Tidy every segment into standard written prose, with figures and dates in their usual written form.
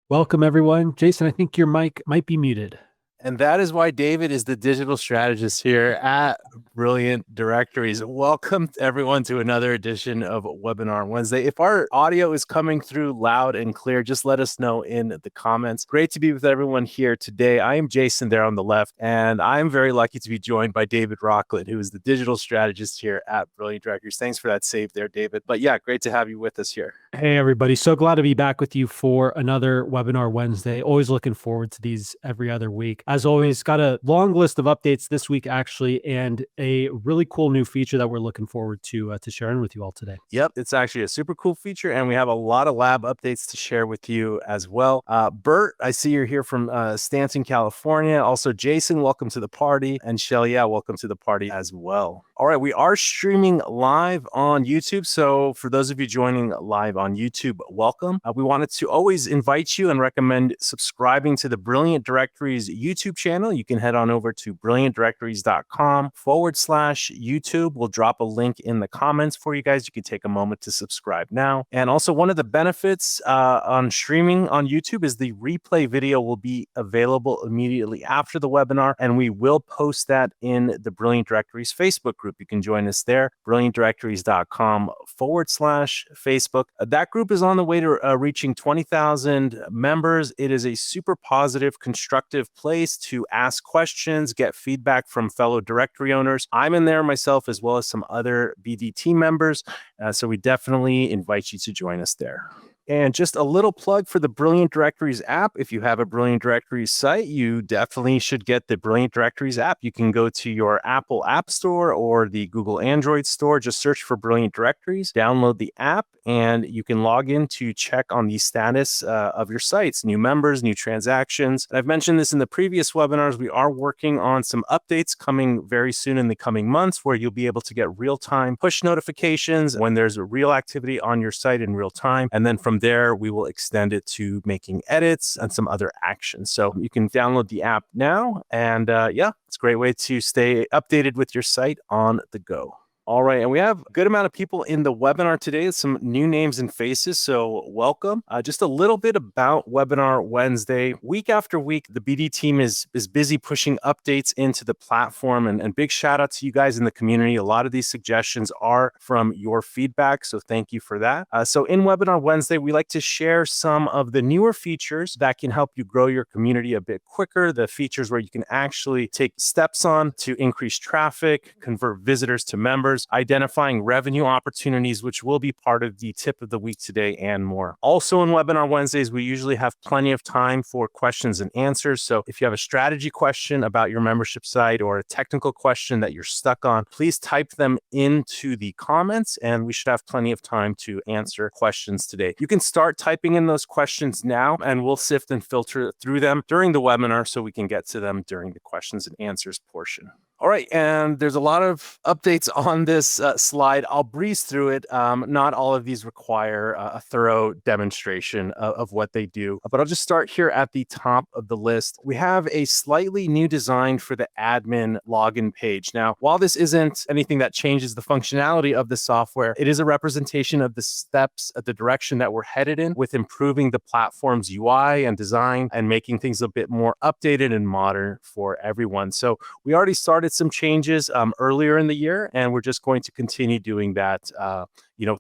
Welcome, everyone. Jason, I think your mic might be muted. And that is why David is the digital strategist here at Brilliant Directories. Welcome everyone to another edition of Webinar Wednesday. If our audio is coming through loud and clear, just let us know in the comments. Great to be with everyone here today. I am Jason there on the left, and I'm very lucky to be joined by David Rockland, who is the digital strategist here at Brilliant Directories. Thanks for that save there, David. But yeah, great to have you with us here. Hey, everybody. So glad to be back with you for another Webinar Wednesday. Always looking forward to these every other week. As always, got a long list of updates this week, actually, and a really cool new feature that we're looking forward to sharing with you all today. Yep, it's actually a super cool feature, and we have a lot of lab updates to share with you as well. Bert, I see you're here from Stanton, California. Also, Jason, welcome to the party. And Shelly, yeah, welcome to the party as well. All right, we are streaming live on YouTube. So for those of you joining live on YouTube, welcome. We wanted to always invite you and recommend subscribing to the Brilliant Directories YouTube channel. You can head on over to brilliantdirectories.com/YouTube. We'll drop a link in the comments for you guys. You can take a moment to subscribe now. And also, one of the benefits on streaming on YouTube is the replay video will be available immediately after the webinar, and we will post that in the Brilliant Directories Facebook group. You can join us there, brilliantdirectories.com/Facebook. That group is on the way to reaching 20,000 members. It is a super positive, constructive place to ask questions, get feedback from fellow directory owners. I'm in there myself, as well as some other BD team members. So we definitely invite you to join us there. And just a little plug for the Brilliant Directories app. If you have a Brilliant Directories site, you definitely should get the Brilliant Directories app. You can go to your Apple App Store or the Google Android Store. Just search for Brilliant Directories, download the app, and you can log in to check on the status of your sites, new members, new transactions. And I've mentioned this in the previous webinars. We are working on some updates coming very soon in the coming months where you'll be able to get real-time push notifications when there's a real activity on your site in real time. And then from there, we will extend it to making edits and some other actions. So you can download the app now. And yeah, it's a great way to stay updated with your site on the go. All right, and we have a good amount of people in the webinar today, some new names and faces, so welcome. Just a little bit about Webinar Wednesday. Week after week, the BD team is busy pushing updates into the platform, and big shout out to you guys in the community. A lot of these suggestions are from your feedback, so thank you for that. So in Webinar Wednesday, we like to share some of the newer features that can help you grow your community a bit quicker, the features where you can actually take steps on to increase traffic, convert visitors to members, identifying revenue opportunities, which will be part of the tip of the week today, and more. Also in Webinar Wednesdays, we usually have plenty of time for questions and answers. So if you have a strategy question about your membership site or a technical question that you're stuck on, please type them into the comments and we should have plenty of time to answer questions today. You can start typing in those questions now and we'll sift and filter through them during the webinar so we can get to them during the questions and answers portion. All right, and there's a lot of updates on this slide. I'll breeze through it. Not all of these require a thorough demonstration of what they do, but I'll just start here at the top of the list. We have a slightly new design for the admin login page. Now, while this isn't anything that changes the functionality of the software, it is a representation of the steps at the direction that we're headed in with improving the platform's UI and design and making things a bit more updated and modern for everyone. So we already started some changes earlier in the year, and we're just going to continue doing that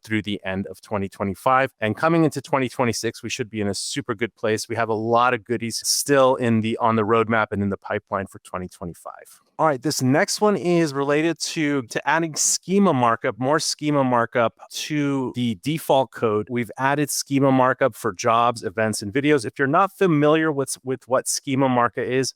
through the end of 2025. And coming into 2026, we should be in a super good place. We have a lot of goodies still on the roadmap and in the pipeline for 2025. All right, this next one is related to adding schema markup, more schema markup to the default code. We've added schema markup for jobs, events, and videos. If you're not familiar with what schema markup is,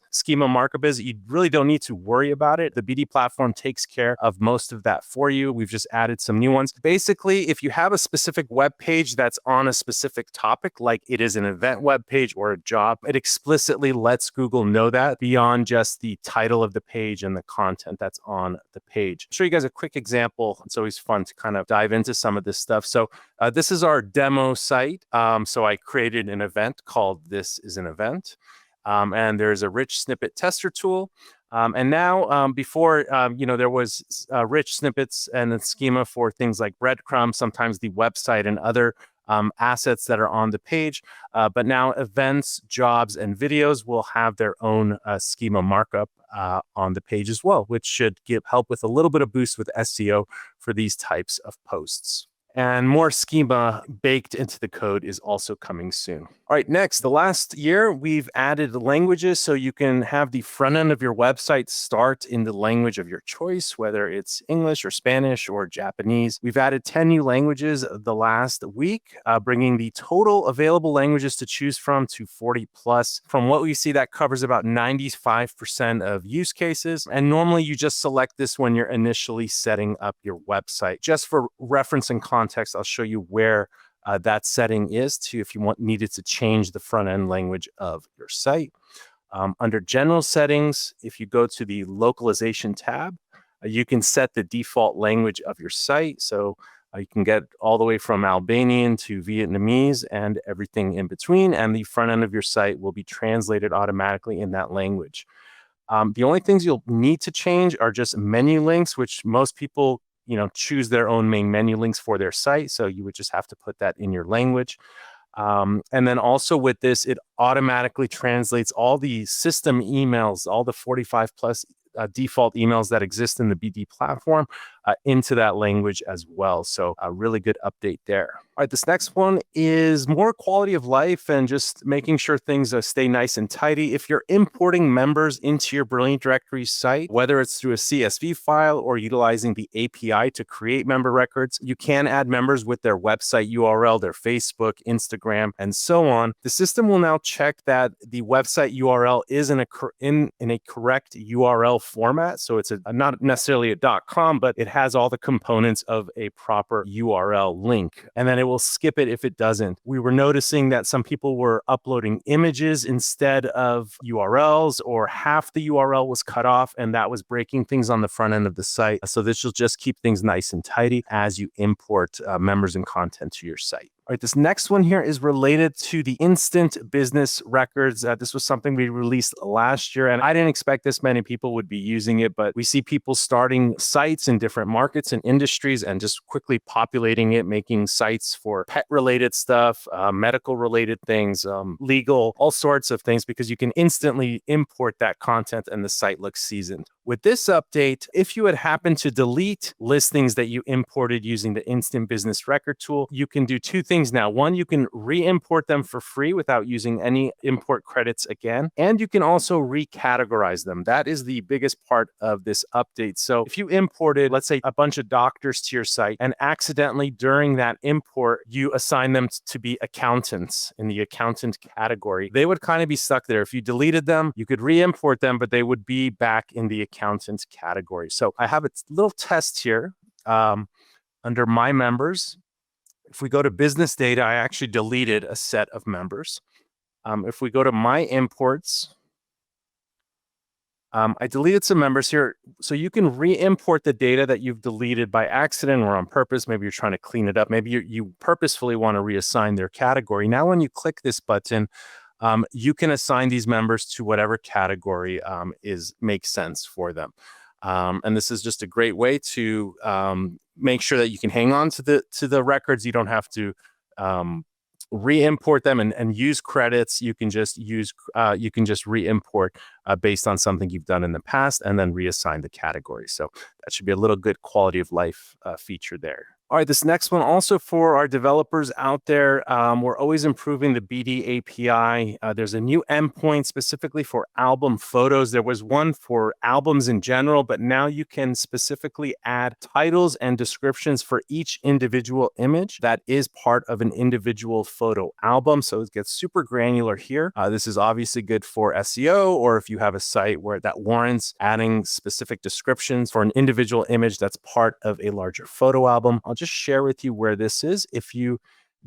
you really don't need to worry about it. The BD platform takes care of most of that for you. We've just added some new ones. Basically, if you have a specific web page that's on a specific topic, like it is an event web page or a job, it explicitly lets Google know that beyond just the title of the page and the content that's on the page. I'll show you guys a quick example. It's always fun to kind of dive into some of this stuff. So this is our demo site. So I created an event called This is an Event. And there's a rich snippet tester tool. And now, before, there was rich snippets and a schema for things like breadcrumbs, sometimes the website and other assets that are on the page. But now events, jobs, and videos will have their own schema markup on the page as well, which should help with a little bit of boost with SEO for these types of posts. And more schema baked into the code is also coming soon. All right, next, the last year, we've added languages so you can have the front end of your website start in the language of your choice, whether it's English or Spanish or Japanese. We've added 10 new languages the last week, bringing the total available languages to choose from to 40 plus. From what we see, that covers about 95% of use cases. And normally you just select this when you're initially setting up your website. Just for reference and context, I'll show you where that setting is if you needed to change the front end language of your site. Under general settings, if you go to the localization tab, you can set the default language of your site. So you can get all the way from Albanian to Vietnamese and everything in between. And the front end of your site will be translated automatically in that language. The only things you'll need to change are just menu links, which most people choose their own main menu links for their site. So you would just have to put that in your language. And then also with this, it automatically translates all the system emails, all the 45 plus default emails that exist in the BD platform into that language as well. So a really good update there. All right, this next one is more quality of life and just making sure things stay nice and tidy. If you're importing members into your Brilliant Directories site, whether it's through a CSV file or utilizing the API to create member records, you can add members with their website URL, their Facebook, Instagram, and so on. The system will now check that the website URL is in a correct URL format. So it's not necessarily a .com, but it has all the components of a proper URL link. And then it will skip it if it doesn't. We were noticing that some people were uploading images instead of URLs, or half the URL was cut off, and that was breaking things on the front end of the site. So this will just keep things nice and tidy as you import members and content to your site. All right, this next one here is related to the instant business records. This was something we released last year, and I didn't expect this many people would be using it, but we see people starting sites in different markets and industries and just quickly populating it, making sites for pet-related stuff, medical-related things, legal, all sorts of things, because you can instantly import that content and the site looks seasoned. With this update, if you had happened to delete listings that you imported using the Instant Business Record tool, you can do two things now. One, you can re-import them for free without using any import credits again, and you can also recategorize them. That is the biggest part of this update. So if you imported, let's say, a bunch of doctors to your site, and accidentally during that import, you assign them to be accountants in the accountant category, they would kind of be stuck there. If you deleted them, you could re-import them, but they would be back in the accountant category. So I have a little test here under my members. If we go to business data, I actually deleted a set of members. If we go to my imports, I deleted some members here. So you can re-import the data that you've deleted by accident or on purpose. Maybe you're trying to clean it up. Maybe you purposefully want to reassign their category. Now, when you click this button, you can assign these members to whatever category makes sense for them. And this is just a great way to make sure that you can hang on to the records. You don't have to re-import them and use credits. You can just re-import based on something you've done in the past and then reassign the category. So that should be a little good quality of life feature there. All right, this next one also for our developers out there. We're always improving the BD API. There's a new endpoint specifically for album photos. There was one for albums in general, but now you can specifically add titles and descriptions for each individual image that is part of an individual photo album. So it gets super granular here. This is obviously good for SEO, or if you have a site where that warrants adding specific descriptions for an individual image that's part of a larger photo album. I'll just share with you where this is. If you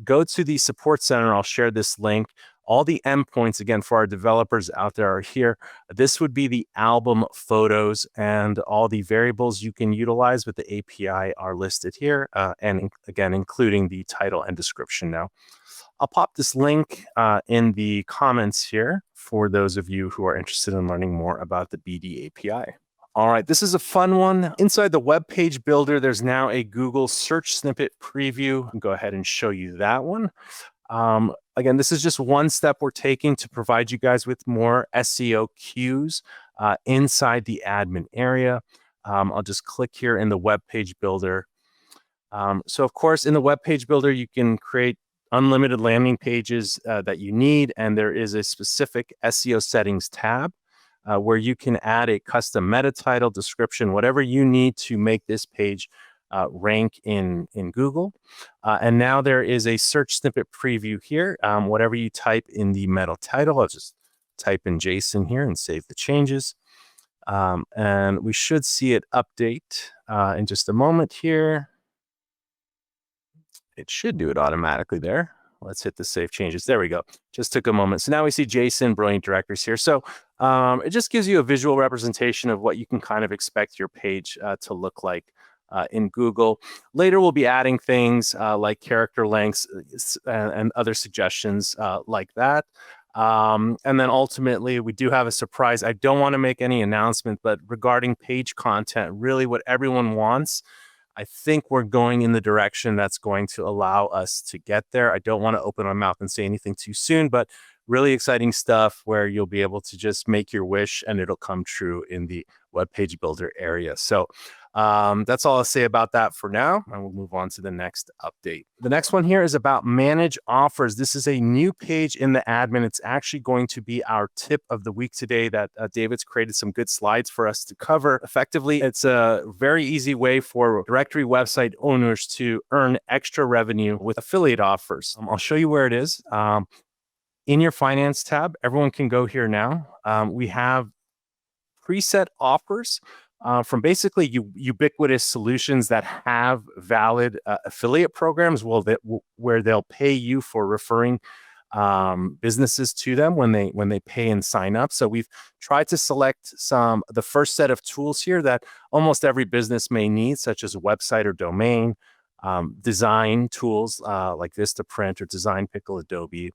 go to the support center, I'll share this link. All the endpoints, again, for our developers out there are here. This would be the album photos, and all the variables you can utilize with the API are listed here, and again, including the title and description now. I'll pop this link in the comments here for those of you who are interested in learning more about the BD API. All right, this is a fun one. Inside the web page builder, there's now a Google search snippet preview. I'll go ahead and show you that one. Again, this is just one step we're taking to provide you guys with more SEO cues inside the admin area. I'll just click here in the web page builder. So of course, in the web page builder, you can create unlimited landing pages that you need, and there is a specific SEO settings tab where you can add a custom meta title, description, whatever you need to make this page rank in Google. And now there is a search snippet preview here. Whatever you type in the meta title, I'll just type in Jason here and save the changes. And we should see it update in just a moment here. It should do it automatically there. Let's hit the save changes. There we go. Just took a moment. So now we see Jason, Brilliant Directories here. So it just gives you a visual representation of what you can kind of expect your page to look like in Google. Later, we'll be adding things like character lengths and other suggestions like that. And then ultimately, we do have a surprise. I don't want to make any announcement, but regarding page content, really what everyone wants, I think we're going in the direction that's going to allow us to get there. I don't want to open my mouth and say anything too soon, but really exciting stuff where you'll be able to just make your wish and it'll come true in the web page builder area. So that's all I'll say about that for now. And we'll move on to the next update. The next one here is about manage offers. This is a new page in the admin. It's actually going to be our tip of the week today that David's created some good slides for us to cover. Effectively, it's a very easy way for directory website owners to earn extra revenue with affiliate offers. I'll show you where it is. In your finance tab, everyone can go here now. We have preset offers from basically ubiquitous solutions that have valid affiliate programs where they'll pay you for referring businesses to them when they pay and sign up. So we've tried to select the first set of tools here that almost every business may need, such as a website or domain, design tools like Vistaprint or Design Pickle, Adobe,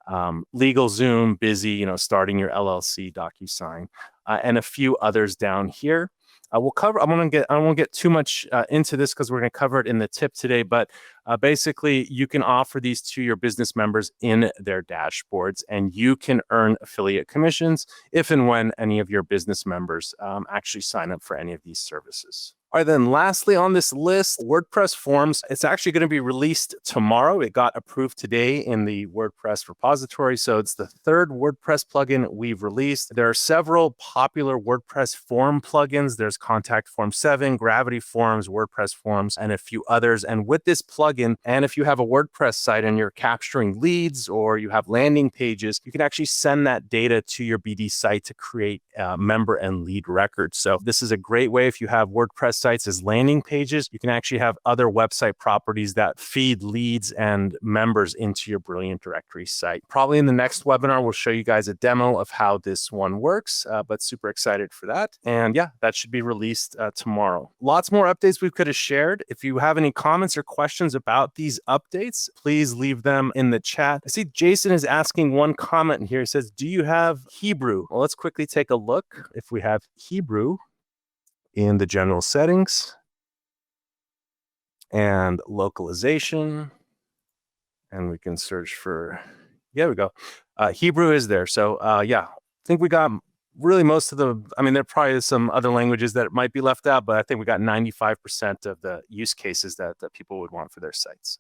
LegalZoom, Busy, starting your LLC, DocuSign, and a few others down here. We'll cover. I won't get too much into this because we're going to cover it in the tip today. But basically, you can offer these to your business members in their dashboards, and you can earn affiliate commissions if and when any of your business members actually sign up for any of these services. All right, then lastly on this list, WordPress forms. It's actually going to be released tomorrow. It got approved today in the WordPress repository. So it's the third WordPress plugin we've released. There are several popular WordPress form plugins. There's Contact Form 7, Gravity Forms, WordPress Forms, and a few others. And with this plugin, and if you have a WordPress site and you're capturing leads or you have landing pages, you can actually send that data to your BD site to create member and lead records. So this is a great way if you have WordPress sites as landing pages. You can actually have other website properties that feed leads and members into your Brilliant Directory site. Probably in the next webinar, we'll show you guys a demo of how this one works, but super excited for that. And yeah, that should be released tomorrow. Lots more updates we could have shared. If you have any comments or questions about these updates, please leave them in the chat. I see Jason is asking one comment here. He says, do you have Hebrew? Well, let's quickly take a look if we have Hebrew in the general settings and localization, and we can search for, yeah, we go. Hebrew is there. So yeah, I think we got really most of there probably is some other languages that might be left out, but I think we got 95% of the use cases that people would want for their sites.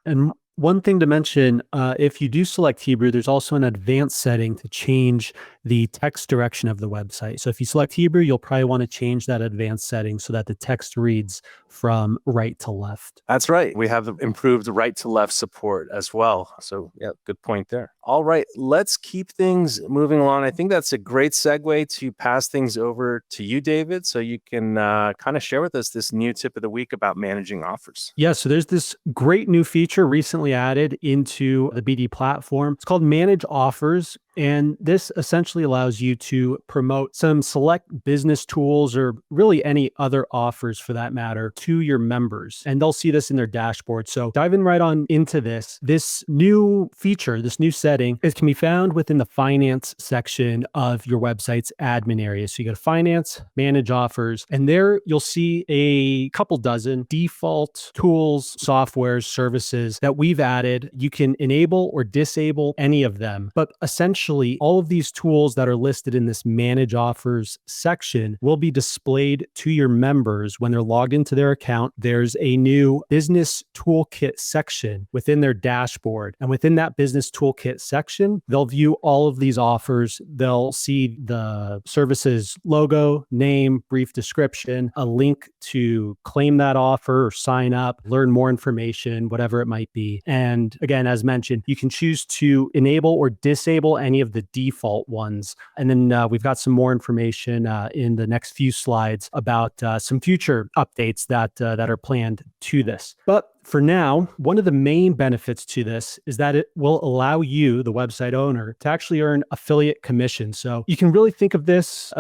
And one thing to mention, if you do select Hebrew, there's also an advanced setting to change the text direction of the website. So if you select Hebrew, you'll probably want to change that advanced setting so that the text reads from right to left. That's right. We have improved right to left support as well. So yeah, good point there. All right, let's keep things moving along. I think that's a great segue to pass things over to you, David, so you can kind of share with us this new tip of the week about managing offers. Yeah, so there's this great new feature recently added into the BD platform. It's called Manage Offers. And this essentially allows you to promote some select business tools or really any other offers for that matter to your members. And they'll see this in their dashboard. So diving right on into this new feature, this new setting, it can be found within the finance section of your website's admin area. So you go to finance, manage offers, and there you'll see a couple dozen default tools, softwares, services that we've added. You can enable or disable any of them, but essentially all of these tools that are listed in this manage offers section will be displayed to your members when they're logged into their account. There's a new business toolkit section within their dashboard. And within that business toolkit section, they'll view all of these offers. They'll see the services logo, name, brief description, a link to claim that offer or sign up, learn more information, whatever it might be. And again, as mentioned, you can choose to enable or disable any of the default ones. And then we've got some more information in the next few slides about some future updates that are planned to this. But for now, one of the main benefits to this is that it will allow you, the website owner, to actually earn affiliate commission. So you can really think of this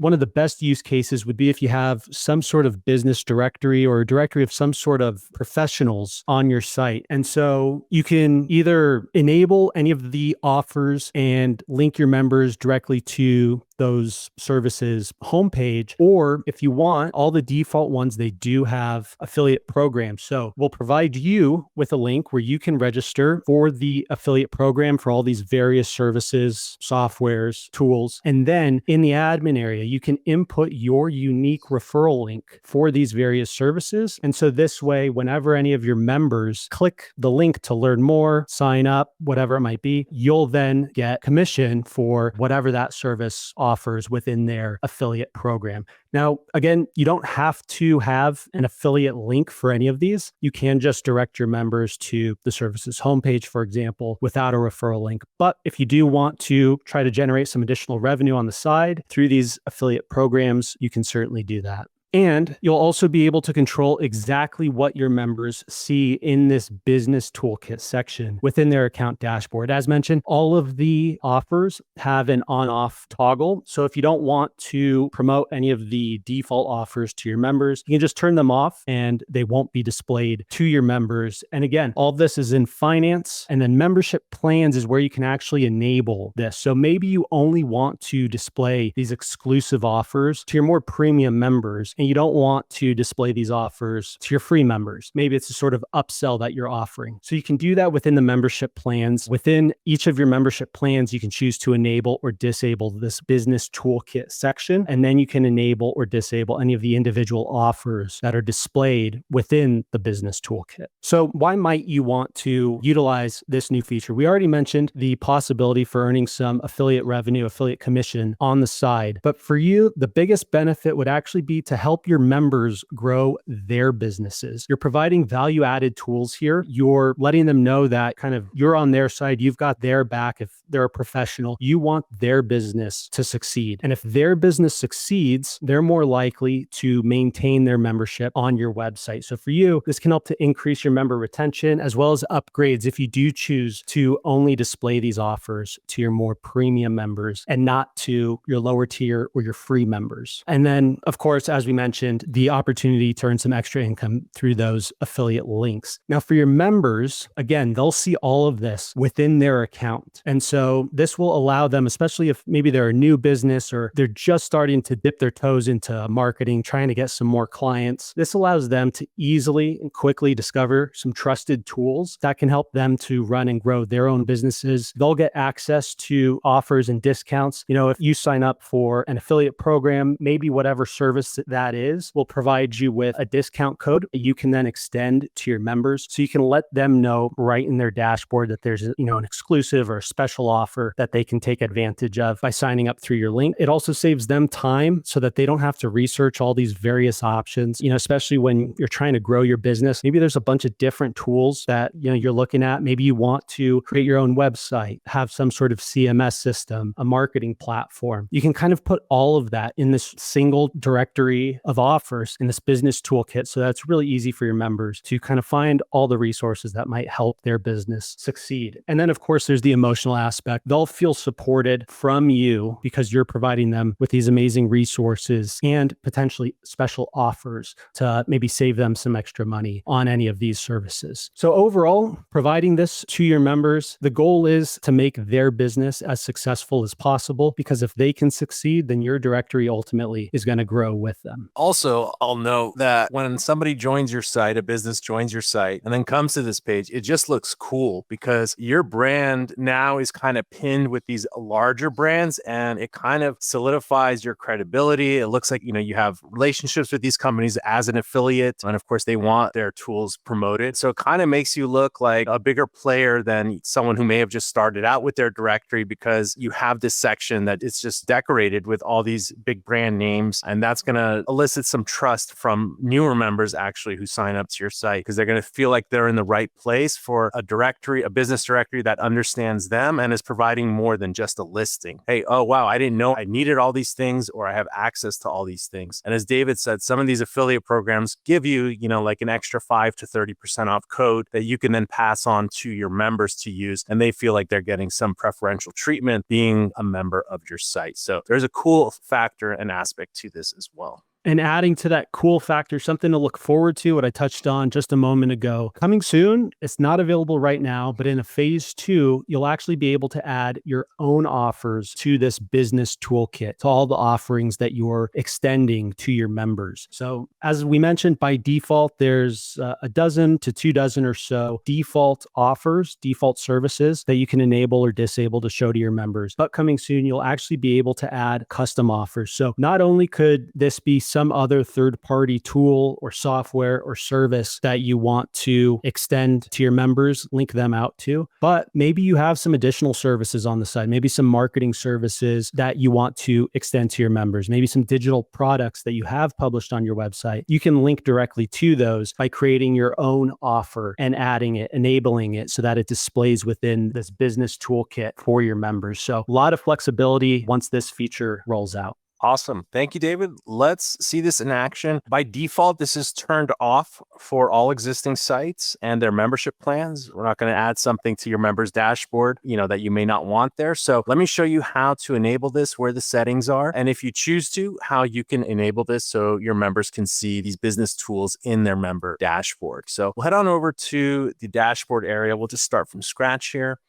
one of the best use cases would be if you have some sort of business directory or a directory of some sort of professionals on your site. And so you can either enable any of the offers and link your members directly to those services homepage, or if you want, all the default ones, they do have affiliate programs. So we'll provide you with a link where you can register for the affiliate program for all these various services, softwares, tools. And then in the admin area, you can input your unique referral link for these various services. And so this way, whenever any of your members click the link to learn more, sign up, whatever it might be, you'll then get commission for whatever that service offers within their affiliate program. Now, again, you don't have to have an affiliate link for any of these. You can just direct your members to the services homepage, for example, without a referral link. But if you do want to try to generate some additional revenue on the side through these affiliate programs, you can certainly do that. And you'll also be able to control exactly what your members see in this business toolkit section within their account dashboard. As mentioned, all of the offers have an on-off toggle. So if you don't want to promote any of the default offers to your members, you can just turn them off and they won't be displayed to your members. And again, all of this is in finance, and then membership plans is where you can actually enable this. So maybe you only want to display these exclusive offers to your more premium members, and you don't want to display these offers to your free members. Maybe it's a sort of upsell that you're offering. So you can do that within the membership plans. Within each of your membership plans, you can choose to enable or disable this business toolkit section, and then you can enable or disable any of the individual offers that are displayed within the business toolkit. So why might you want to utilize this new feature? We already mentioned the possibility for earning some affiliate revenue, affiliate commission on the side. But for you, the biggest benefit would actually be to help your members grow their businesses. You're providing value-added tools here. You're letting them know that kind of you're on their side. You've got their back. If they're a professional, you want their business to succeed. And if their business succeeds, they're more likely to maintain their membership on your website. So for you, this can help to increase your member retention as well as upgrades if you do choose to only display these offers to your more premium members and not to your lower tier or your free members. And then, of course, as we mentioned, the opportunity to earn some extra income through those affiliate links. Now, for your members, again, they'll see all of this within their account. And so this will allow them, especially if maybe they're a new business or they're just starting to dip their toes into marketing, trying to get some more clients. This allows them to easily and quickly discover some trusted tools that can help them to run and grow their own businesses. They'll get access to offers and discounts. You know, if you sign up for an affiliate program, maybe whatever service that is will provide you with a discount code you can then extend to your members. So you can let them know right in their dashboard that there's, an exclusive or a special offer that they can take advantage of by signing up through your link. It also saves them time so that they don't have to research all these various options, especially when you're trying to grow your business. Maybe there's a bunch of different tools that, you're looking at. Maybe you want to create your own website, have some sort of CMS system, a marketing platform. You can kind of put all of that in this single directory array of offers in this business toolkit. So that's really easy for your members to kind of find all the resources that might help their business succeed. And then, of course, there's the emotional aspect. They'll feel supported from you because you're providing them with these amazing resources and potentially special offers to maybe save them some extra money on any of these services. So overall, providing this to your members, the goal is to make their business as successful as possible, because if they can succeed, then your directory ultimately is going to grow with them. Also, I'll note that when somebody joins your site, a business joins your site and then comes to this page, it just looks cool because your brand now is kind of pinned with these larger brands, and it kind of solidifies your credibility. It looks like, you have relationships with these companies as an affiliate. And of course, they want their tools promoted. So it kind of makes you look like a bigger player than someone who may have just started out with their directory, because you have this section that it's just decorated with all these big brand names. And that's going to elicit some trust from newer members actually who sign up to your site, because they're going to feel like they're in the right place for a directory, a business directory that understands them and is providing more than just a listing. Hey, oh, wow, I didn't know I needed all these things, or I have access to all these things. And as David said, some of these affiliate programs give you, like an extra 5 to 30% off code that you can then pass on to your members to use. And they feel like they're getting some preferential treatment being a member of your site. So there's a cool factor and aspect to this as well. And adding to that cool factor, something to look forward to, what I touched on just a moment ago. Coming soon, it's not available right now, but in a phase 2, you'll actually be able to add your own offers to this business toolkit, to all the offerings that you're extending to your members. So as we mentioned, by default, there's a dozen to 2 dozen or so default offers, default services that you can enable or disable to show to your members. But coming soon, you'll actually be able to add custom offers. So not only could this be some other third-party tool or software or service that you want to extend to your members, link them out to, but maybe you have some additional services on the side, maybe some marketing services that you want to extend to your members, maybe some digital products that you have published on your website. You can link directly to those by creating your own offer and adding it, enabling it so that it displays within this business toolkit for your members. So a lot of flexibility once this feature rolls out. Awesome. Thank you, David. Let's see this in action. By default, this is turned off for all existing sites and their membership plans. We're not going to add something to your members dashboard, that you may not want there. So let me show you how to enable this, where the settings are. And if you choose to, how you can enable this so your members can see these business tools in their member dashboard. So we'll head on over to the dashboard area. We'll just start from scratch here.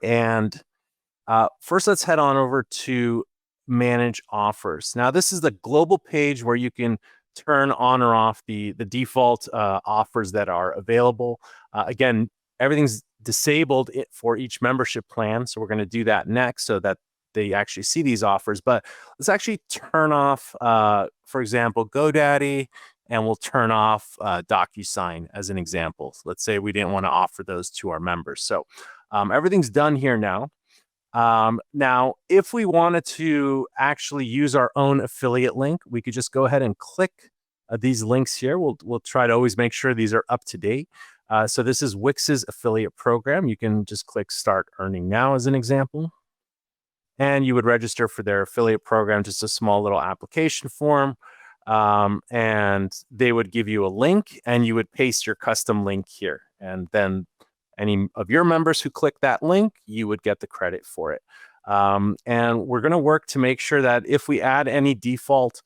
And first, let's head on over to manage offers. Now, this is the global page where you can turn on or off the default offers that are available. Again, everything's disabled for each membership plan. So we're going to do that next so that they actually see these offers. But let's actually turn off, for example, GoDaddy, and we'll turn off DocuSign as an example. So let's say we didn't want to offer those to our members. So everything's done here now. Now, if we wanted to actually use our own affiliate link, we could just go ahead and click these links here. We'll try to always make sure these are up to date. So this is Wix's affiliate program. You can just click Start Earning Now as an example. And you would register for their affiliate program, just a small little application form. And they would give you a link, and you would paste your custom link here. And then any of your members who click that link, you would get the credit for it. And we're going to work to make sure that if we add any default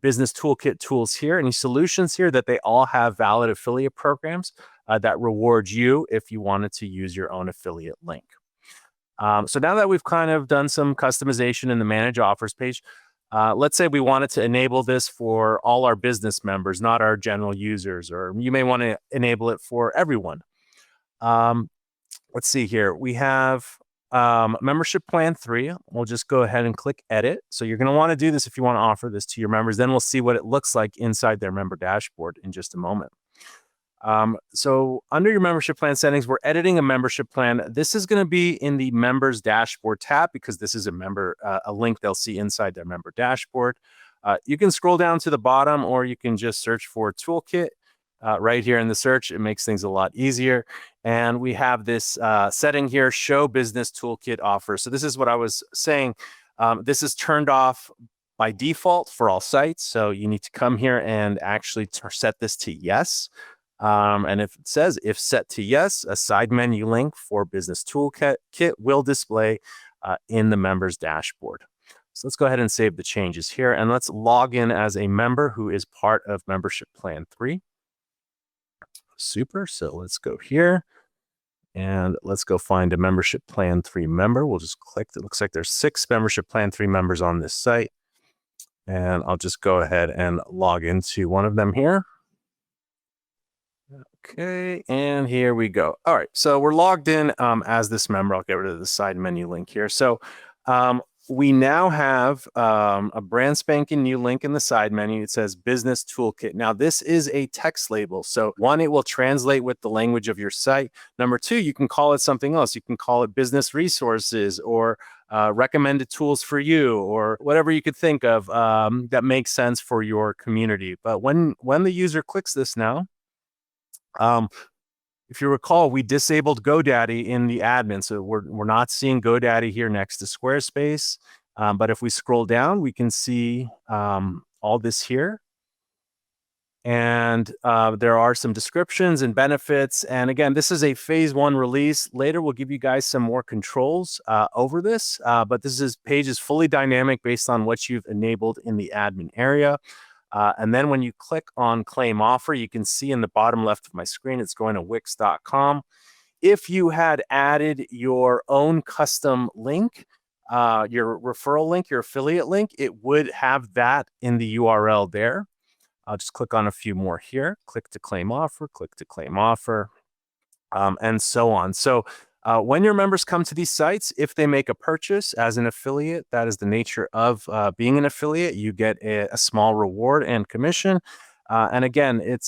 business toolkit tools here, any solutions here, that they all have valid affiliate programs that reward you if you wanted to use your own affiliate link. So now that we've kind of done some customization in the Manage Offers page, let's say we wanted to enable this for all our business members, not our general users, or you may want to enable it for everyone. Let's see here. We have membership plan 3. We'll just go ahead and click edit. So you're going to want to do this if you want to offer this to your members. Then we'll see what it looks like inside their member dashboard in just a moment. So under your membership plan settings, we're editing a membership plan. This is going to be in the members dashboard tab because this is a link they'll see inside their member dashboard. You can scroll down to the bottom, or you can just search for toolkit. Right here in the search, it makes things a lot easier. And we have this setting here, show business toolkit offers. So this is what I was saying. This is turned off by default for all sites. So you need to come here and actually set this to yes. And if it says if set to yes, a side menu link for Business Toolkit will display in the members dashboard. So let's go ahead and save the changes here, and let's log in as a member who is part of Membership Plan 3. Super. So let's go here and let's go find a Membership Plan 3 member. We'll just click. It looks like there's 6 Membership Plan 3 members on this site. And I'll just go ahead and log into one of them here. Okay, and here we go. All right, so we're logged in as this member. I'll get rid of the side menu link here. So we now have a brand spanking new link in the side menu. It says Business Toolkit. Now, this is a text label. So 1, it will translate with the language of your site. Number 2, you can call it something else. You can call it Business Resources or recommended tools for you, or whatever you could think of that makes sense for your community. But when the user clicks this now, if you recall, we disabled GoDaddy in the admin, so we're not seeing GoDaddy here next to Squarespace. But if we scroll down, we can see all this here. And there are some descriptions and benefits. And again, this is a phase 1 release. Later, we'll give you guys some more controls over this. But this page is fully dynamic based on what you've enabled in the admin area. And then when you click on Claim Offer, you can see in the bottom left of my screen, it's going to Wix.com. If you had added your own custom link, your referral link, your affiliate link, it would have that in the URL there. I'll just click on a few more here. Click to claim offer, click to claim offer, and so on. So when your members come to these sites, if they make a purchase as an affiliate, that is the nature of being an affiliate, you get a small reward and commission. And again, it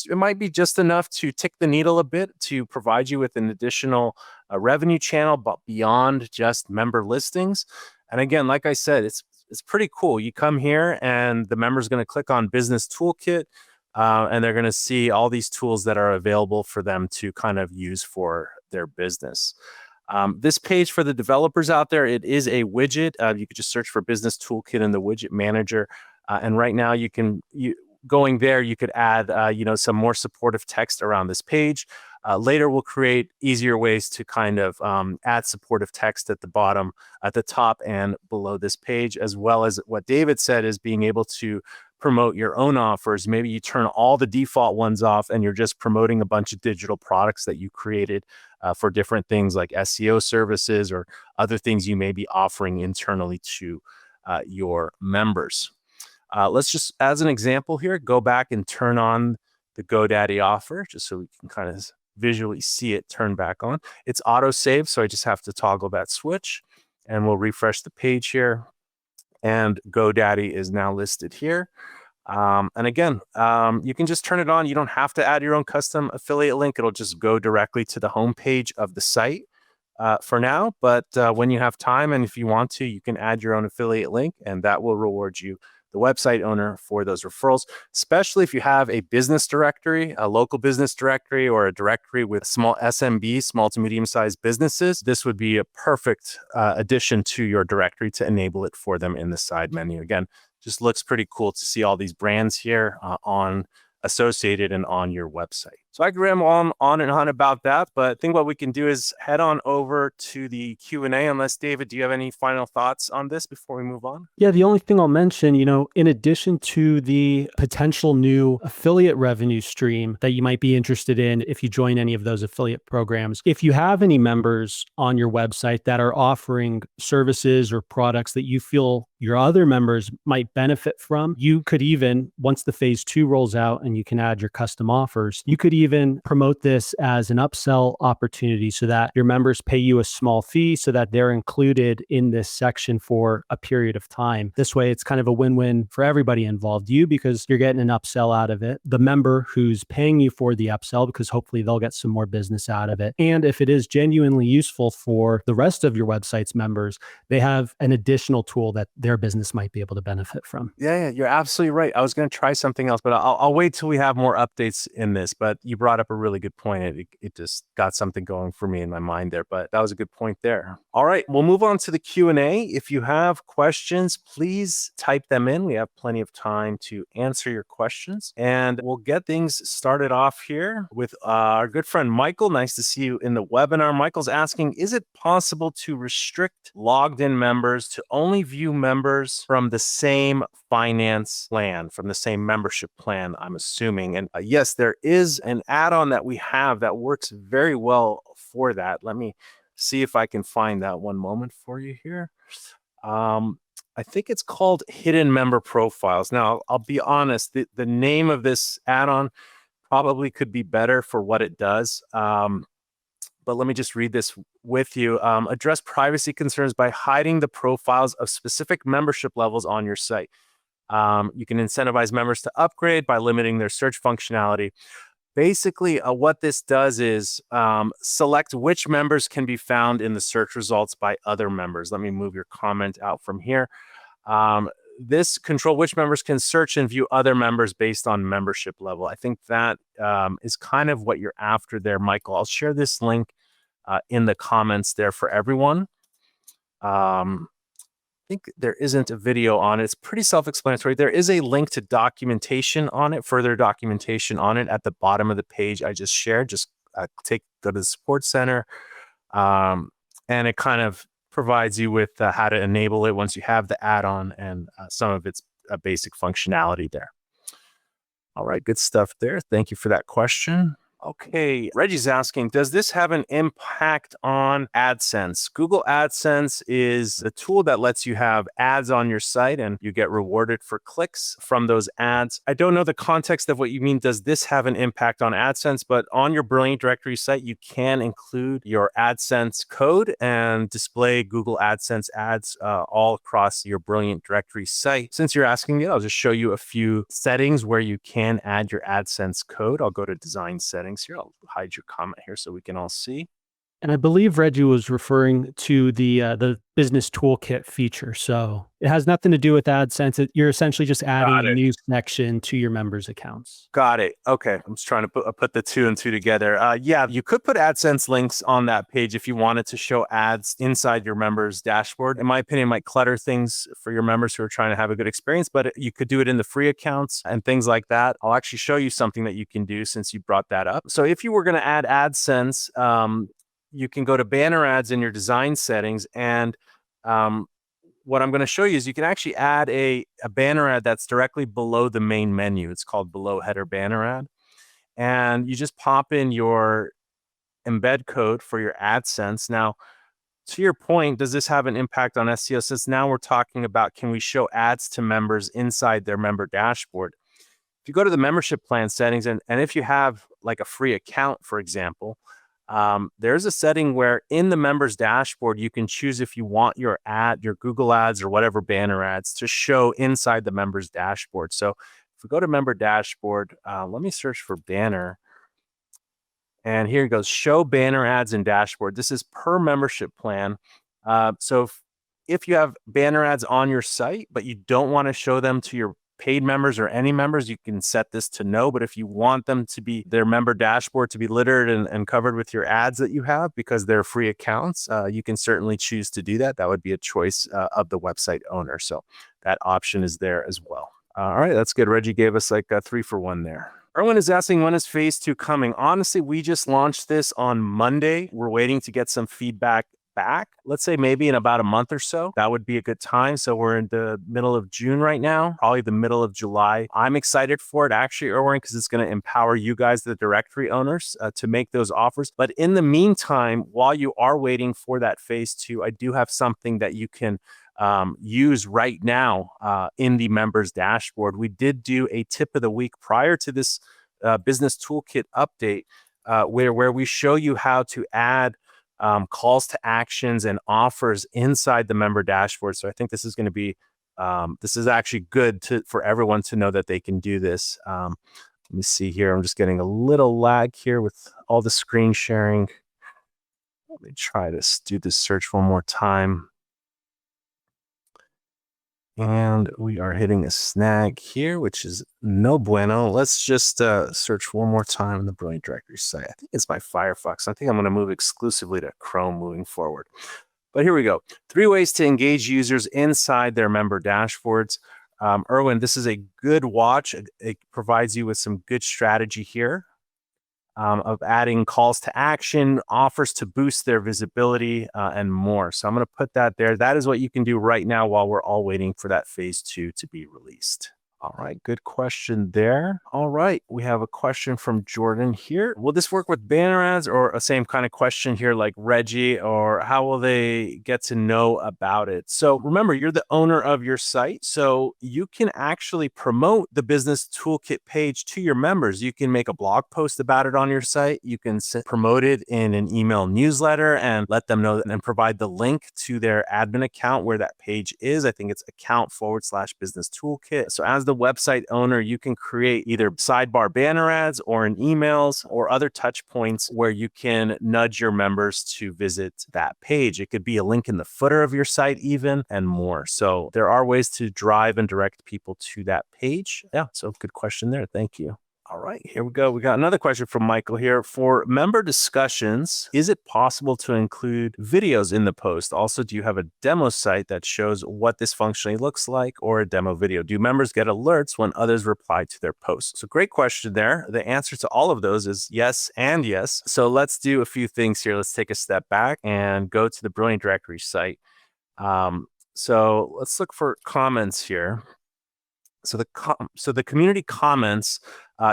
might be just enough to tick the needle a bit to provide you with an additional revenue channel, but beyond just member listings. And again, like I said, it's pretty cool. You come here and the member's going to click on Business Toolkit, and they're going to see all these tools that are available for them to kind of use for their business. This page for the developers out there, it is a widget. You could just search for Business Toolkit in the widget manager. And right now going there, you could add some more supportive text around this page. Later, we'll create easier ways to kind of add supportive text at the bottom, at the top, and below this page, as well as what David said is being able to promote your own offers. Maybe you turn all the default ones off and you're just promoting a bunch of digital products that you created for different things like SEO services or other things you may be offering internally to your members. Let's just, as an example here, go back and turn on the GoDaddy offer just so we can kind of visually see it turn back on. It's auto save, so I just have to toggle that switch and we'll refresh the page here. And GoDaddy is now listed here. And again, you can just turn it on. You don't have to add your own custom affiliate link. It'll just go directly to the homepage of the site for now. But when you have time and if you want to, you can add your own affiliate link and that will reward you, the website owner, for those referrals, especially if you have a business directory, a local business directory, or a directory with small SMB, small to medium-sized businesses. This would be a perfect addition to your directory to enable it for them in the side menu. Again, just looks pretty cool to see all these brands here associated and on your website. So I could ramble on and on about that, but I think what we can do is head on over to the Q&A. Unless, David, do you have any final thoughts on this before we move on? Yeah, the only thing I'll mention, in addition to the potential new affiliate revenue stream that you might be interested in if you join any of those affiliate programs, if you have any members on your website that are offering services or products that you feel your other members might benefit from, you could even, once the phase 2 rolls out and you can add your custom offers, you could even promote this as an upsell opportunity so that your members pay you a small fee so that they're included in this section for a period of time. This way, it's kind of a win-win for everybody involved. You, because you're getting an upsell out of it, the member who's paying you for the upsell, because hopefully they'll get some more business out of it. And if it is genuinely useful for the rest of your website's members, they have an additional tool that their business might be able to benefit from. Yeah, you're absolutely right. I was going to try something else, but I'll wait till we have more updates in this. But you brought up a really good point. It just got something going for me in my mind there, but that was a good point there. All right, we'll move on to the Q&A. If you have questions, please type them in. We have plenty of time to answer your questions, and we'll get things started off here with our good friend Michael. Nice to see you in the webinar. Michael's asking, is it possible to restrict logged in members to only view members from the same finance plan, from the same membership plan, I'm assuming? And yes, there is an add-on that we have that works very well for that. Let me see if I can find that. One moment for you here. I think it's called Hidden Member Profiles. Now, I'll be honest, the name of this add-on probably could be better for what it does. But let me just read this with you. Address privacy concerns by hiding the profiles of specific membership levels on your site. You can incentivize members to upgrade by limiting their search functionality. Basically, what this does is select which members can be found in the search results by other members. Let me move your comment out from here. This control which members can search and view other members based on membership level. I think that is kind of what you're after there, Michael. I'll share this link in the comments there for everyone. I think there isn't a video on it. It's pretty self-explanatory. There is a link to documentation on it, further documentation on it at the bottom of the page I just shared. Just go to the support center, and it kind of provides you with how to enable it once you have the add-on and some of its basic functionality there. All right, good stuff there. Thank you for that question. Okay, Reggie's asking, does this have an impact on AdSense? Google AdSense is a tool that lets you have ads on your site and you get rewarded for clicks from those ads. I don't know the context of what you mean. Does this have an impact on AdSense? But on your Brilliant Directory site, you can include your AdSense code and display Google AdSense ads all across your Brilliant Directory site. Since you're asking me, I'll just show you a few settings where you can add your AdSense code. I'll go to Design Settings here. I'll hide your comment here so we can all see. And I believe Reggie was referring to the business toolkit feature. So it has nothing to do with AdSense. You're essentially just adding a new section to your members' accounts. Got it. Okay. I'm just trying to put the two and two together. Yeah, you could put AdSense links on that page if you wanted to show ads inside your members' dashboard. In my opinion, it might clutter things for your members who are trying to have a good experience, but you could do it in the free accounts and things like that. I'll actually show you something that you can do since you brought that up. So if you were going to add AdSense, you can go to banner ads in your design settings. And what I'm going to show you is you can actually add a banner ad that's directly below the main menu. It's called below header banner ad. And you just pop in your embed code for your AdSense. Now, to your point, does this have an impact on SEO? Since now we're talking about, can we show ads to members inside their member dashboard? If you go to the membership plan settings, and if you have like a free account, for example, there's a setting where in the members dashboard, you can choose if you want your Google ads or whatever banner ads to show inside the members dashboard. So if we go to member dashboard, let me search for banner. And here it goes, show banner ads in dashboard. This is per membership plan. So if you have banner ads on your site, but you don't want to show them to your paid members or any members, you can set this to no. But if you want them to be their member dashboard to be littered and covered with your ads that you have because they're free accounts, you can certainly choose to do that. That would be a choice of the website owner. So that option is there as well. All right, that's good. Reggie gave us like a 3-for-1 there. Erwin is asking, when is phase 2 coming? Honestly, we just launched this on Monday. We're waiting to get some feedback back. Let's say maybe in about a month or so. That would be a good time. So we're in the middle of June right now, probably the middle of July. I'm excited for it actually, Erwin, because it's going to empower you guys, the directory owners, to make those offers. But in the meantime, while you are waiting for that phase 2, I do have something that you can use right now in the members dashboard. We did do a tip of the week prior to this business toolkit update where we show you how to add calls to actions and offers inside the member dashboard. So I think this is going to be, this is actually good for everyone to know that they can do this. Let me see here. I'm just getting a little lag here with all the screen sharing. Let me try to do this search one more time. And we are hitting a snag here, which is no bueno. Let's just search one more time on the Brilliant Directories site. I think it's my Firefox. I think I'm going to move exclusively to Chrome moving forward. But here we go. 3 ways to engage users inside their member dashboards. Erwin, this is a good watch. It provides you with some good strategy here. Of adding calls to action, offers to boost their visibility, and more. So I'm going to put that there. That is what you can do right now while we're all waiting for that phase 2 to be released. All right, good question there. All right, we have a question from Jordan here. Will this work with banner ads, or a same kind of question here like Reggie, or how will they get to know about it? So remember, you're the owner of your site, so you can actually promote the business toolkit page to your members. You can make a blog post about it on your site. You can promote it in an email newsletter and let them know and provide the link to their admin account where that page is. I think it's account/business toolkit. So as the website owner, you can create either sidebar banner ads or in emails or other touch points where you can nudge your members to visit that page. It could be a link in the footer of your site even, and more. So there are ways to drive and direct people to that page. Yeah, so good question there. Thank you. All right, here we go. We got another question from Michael here. For member discussions, is it possible to include videos in the post? Also, do you have a demo site that shows what this functionally looks like, or a demo video? Do members get alerts when others reply to their posts? So great question there. The answer to all of those is yes and yes. So let's do a few things here. Let's take a step back and go to the Brilliant Directories site. So let's look for comments here. So the community comments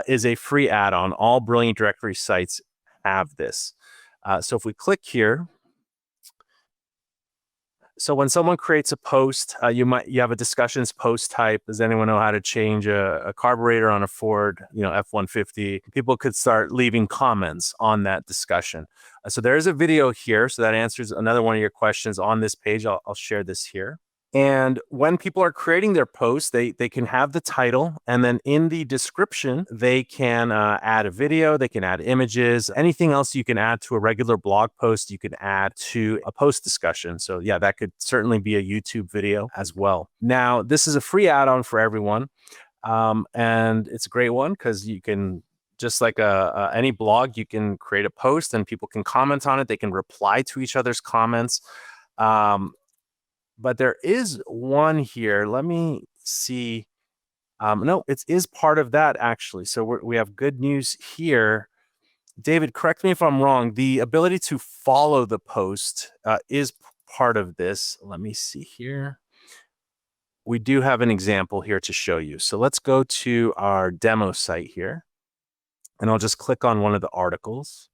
is a free add-on. All Brilliant Directory sites have this. So if we click here, so when someone creates a post, you have a discussions post type. Does anyone know how to change a carburetor on a Ford, F-150? People could start leaving comments on that discussion. So there is a video here. So that answers another one of your questions on this page. I'll share this here. And when people are creating their posts, they can have the title, and then in the description, they can add a video, they can add images, anything else you can add to a regular blog post, you can add to a post discussion. So yeah, that could certainly be a YouTube video as well. Now, this is a free add-on for everyone, and it's a great one because you can, just like any blog, you can create a post and people can comment on it. They can reply to each other's comments. But there is one here. Let me see. No, it is part of that, actually. So we have good news here. David, correct me if I'm wrong. The ability to follow the post is part of this. Let me see here. We do have an example here to show you. So let's go to our demo site here. And I'll just click on one of the articles.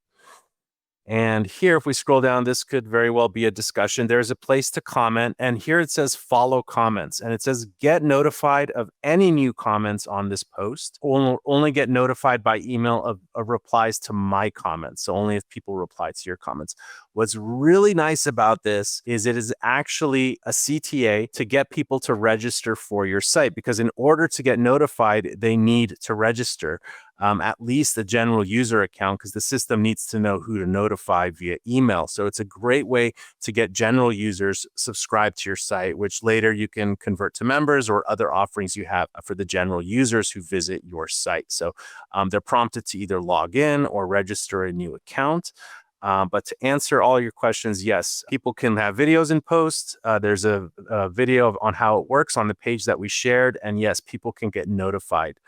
And here, if we scroll down, this could very well be a discussion. There's a place to comment. And here it says follow comments. And it says get notified of any new comments on this post. Only get notified by email of replies to my comments. So only if people reply to your comments. What's really nice about this is it is actually a CTA to get people to register for your site, because in order to get notified, they need to register. At least a general user account, because the system needs to know who to notify via email. So it's a great way to get general users subscribed to your site, which later you can convert to members or other offerings you have for the general users who visit your site. So they're prompted to either log in or register a new account. But to answer all your questions, yes, people can have videos in posts. There's a video on how it works on the page that we shared. And yes, people can get notified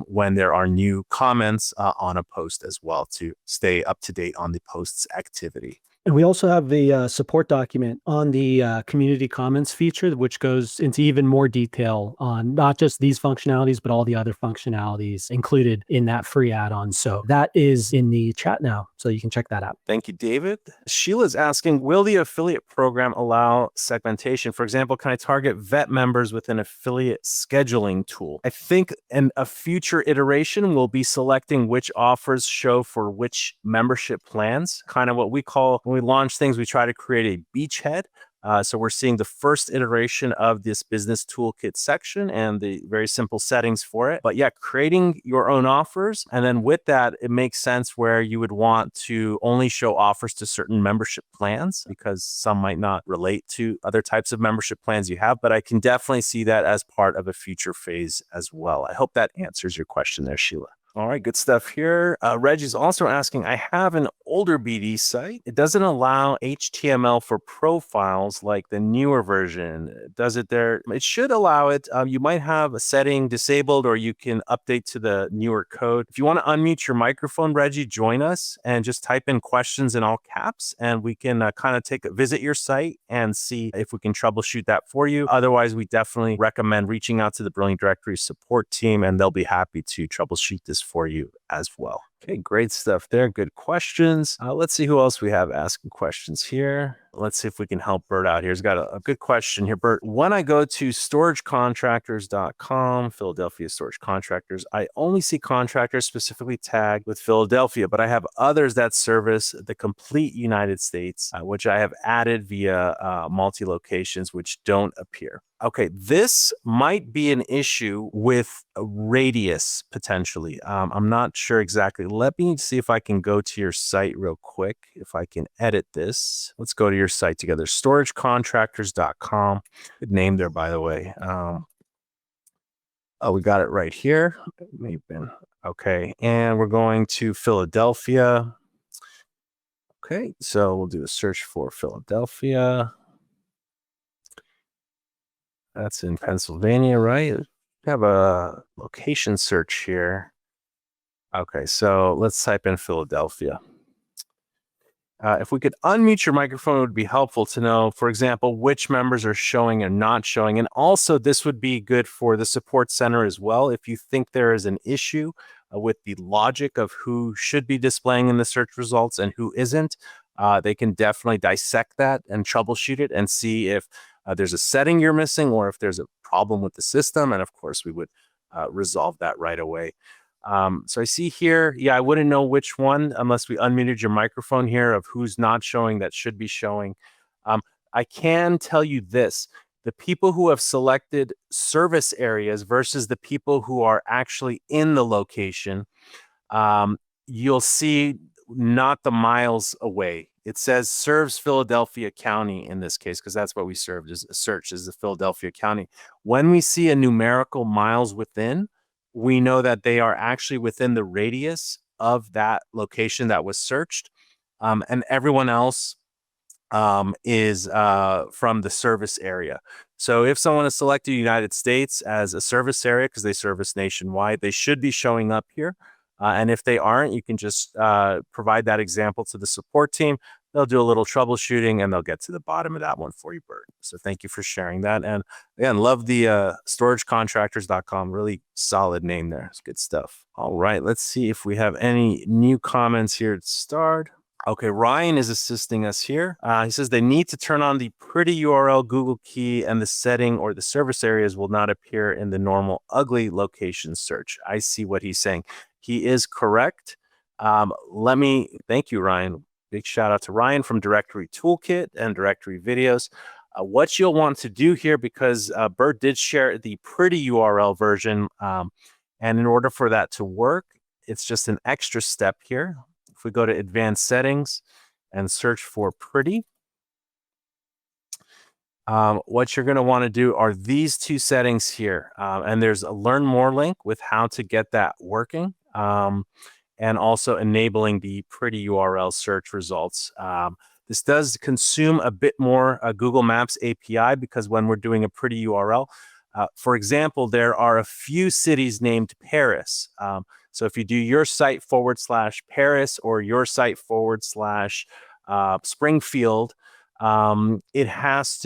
when there are new comments on a post as well, to stay up to date on the post's activity. And we also have the support document on the community comments feature, which goes into even more detail on not just these functionalities, but all the other functionalities included in that free add-on. So that is in the chat now, so you can check that out. Thank you, David. Sheila's asking, will the affiliate program allow segmentation? For example, can I target vet members with an affiliate scheduling tool? I think in a future iteration, we'll be selecting which offers show for which membership plans, kind of what we call, when we launch things, we try to create a beachhead. So we're seeing the first iteration of this business toolkit section and the very simple settings for it. But yeah, creating your own offers. And then with that, it makes sense where you would want to only show offers to certain membership plans because some might not relate to other types of membership plans you have. But I can definitely see that as part of a future phase as well. I hope that answers your question there, Sheila. All right, good stuff here. Reggie's also asking, I have an older BD site. It doesn't allow HTML for profiles like the newer version. Does it there? It should allow it. You might have a setting disabled or you can update to the newer code. If you want to unmute your microphone, Reggie, join us and just type in questions in all caps and we can kind of visit your site and see if we can troubleshoot that for you. Otherwise, we definitely recommend reaching out to the Brilliant Directories support team and they'll be happy to troubleshoot this for you as well. Okay, great stuff there. Good questions. Let's see who else we have asking questions here. Let's see if we can help Bert out here. He's got a good question here, Bert. When I go to storagecontractors.com, Philadelphia Storage Contractors, I only see contractors specifically tagged with Philadelphia, but I have others that service the complete United States, which I have added via multi-locations, which don't appear. Okay, this might be an issue with a radius potentially. I'm not sure exactly. Let me see if I can go to your site real quick. If I can edit this, let's go to your site together. Storagecontractors.com. Good name there, by the way. Oh, we got it right here. Maybe been okay. And we're going to Philadelphia. Okay, so we'll do a search for Philadelphia. That's in Pennsylvania, right? We have a location search here. Okay, so let's type in Philadelphia. If we could unmute your microphone, it would be helpful to know, for example, which members are showing and not showing. And also, this would be good for the support center as well. If you think there is an issue with the logic of who should be displaying in the search results and who isn't, they can definitely dissect that and troubleshoot it and see if there's a setting you're missing or if there's a problem with the system. And of course, we would resolve that right away. So I see here, yeah, I wouldn't know which one unless we unmuted your microphone here of who's not showing that should be showing. I can tell you this, the people who have selected service areas versus the people who are actually in the location, you'll see not the miles away. It says serves Philadelphia County in this case, because that's what we served as a search is the Philadelphia County. When we see a numerical miles within, we know that they are actually within the radius of that location that was searched. And everyone else is from the service area. So if someone has selected United States as a service area, because they service nationwide, they should be showing up here. And if they aren't, you can just provide that example to the support team. They'll do a little troubleshooting and they'll get to the bottom of that one for you, Bert. So thank you for sharing that. And again, love the storagecontractors.com. Really solid name there. It's good stuff. All right, let's see if we have any new comments here to start. Okay, Ryan is assisting us here. He says they need to turn on the pretty URL Google key and the setting or the service areas will not appear in the normal ugly location search. I see what he's saying. He is correct. Thank you, Ryan. Big shout out to Ryan from Directory Toolkit and Directory Videos. What you'll want to do here, because Bert did share the pretty URL version, and in order for that to work, it's just an extra step here. If we go to Advanced Settings and search for pretty, what you're going to want to do are these two settings here. And there's a Learn More link with how to get that working. And also enabling the pretty URL search results. This does consume a bit more Google Maps API because when we're doing a pretty URL, for example, there are a few cities named Paris. So if you do your site /Paris or your site / Springfield, it has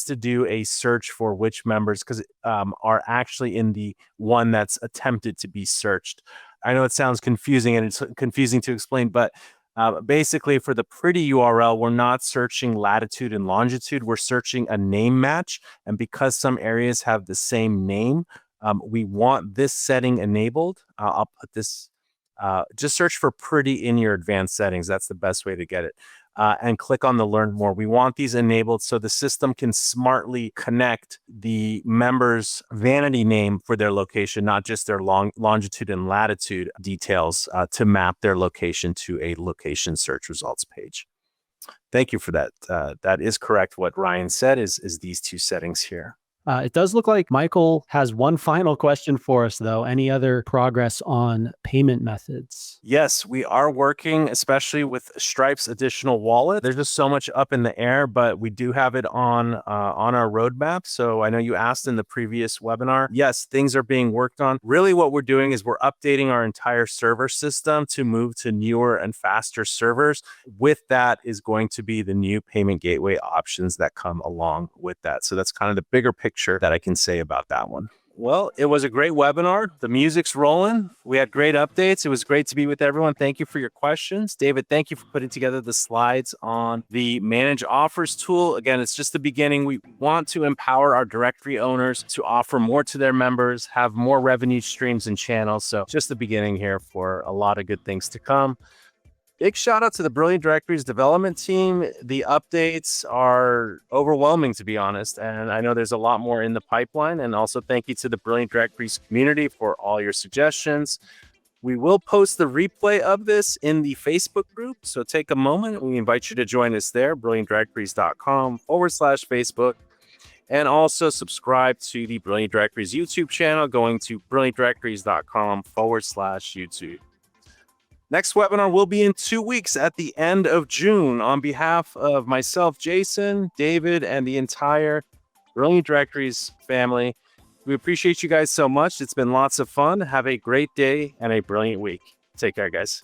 to do a search for which members because are actually in the one that's attempted to be searched. I know it sounds confusing and it's confusing to explain, but basically for the pretty URL, we're not searching latitude and longitude. We're searching a name match. And because some areas have the same name, we want this setting enabled. I'll put this, just search for pretty in your advanced settings. That's the best way to get it. and click on the Learn More. We want these enabled so the system can smartly connect the member's vanity name for their location, not just their longitude and latitude details, to map their location to a location search results page. Thank you for that. That is correct. What Ryan said is these two settings here. It does look like Michael has one final question for us, though. Any other progress on payment methods? Yes, we are working, especially with Stripe's additional wallet. There's just so much up in the air, but we do have it on our roadmap. So I know you asked in the previous webinar. Yes, things are being worked on. Really what we're doing is we're updating our entire server system to move to newer and faster servers. With that is going to be the new payment gateway options that come along with that. So that's kind of the bigger picture that I can say about that one. Well, it was a great webinar. The music's rolling. We had great updates. It was great to be with everyone. Thank you for your questions. David, thank you for putting together the slides on the Manage Offers tool. Again, it's just the beginning. We want to empower our directory owners to offer more to their members, have more revenue streams and channels. So just the beginning here for a lot of good things to come. Big shout out to the Brilliant Directories development team. The updates are overwhelming, to be honest. And I know there's a lot more in the pipeline. And also thank you to the Brilliant Directories community for all your suggestions. We will post the replay of this in the Facebook group. So take a moment. We invite you to join us there, brilliantdirectories.com/Facebook. And also subscribe to the Brilliant Directories YouTube channel, going to brilliantdirectories.com/YouTube. Next webinar will be in 2 weeks at the end of June. On behalf of myself, Jason, David, and the entire Brilliant Directories family, we appreciate you guys so much. It's been lots of fun. Have a great day and a brilliant week. Take care, guys.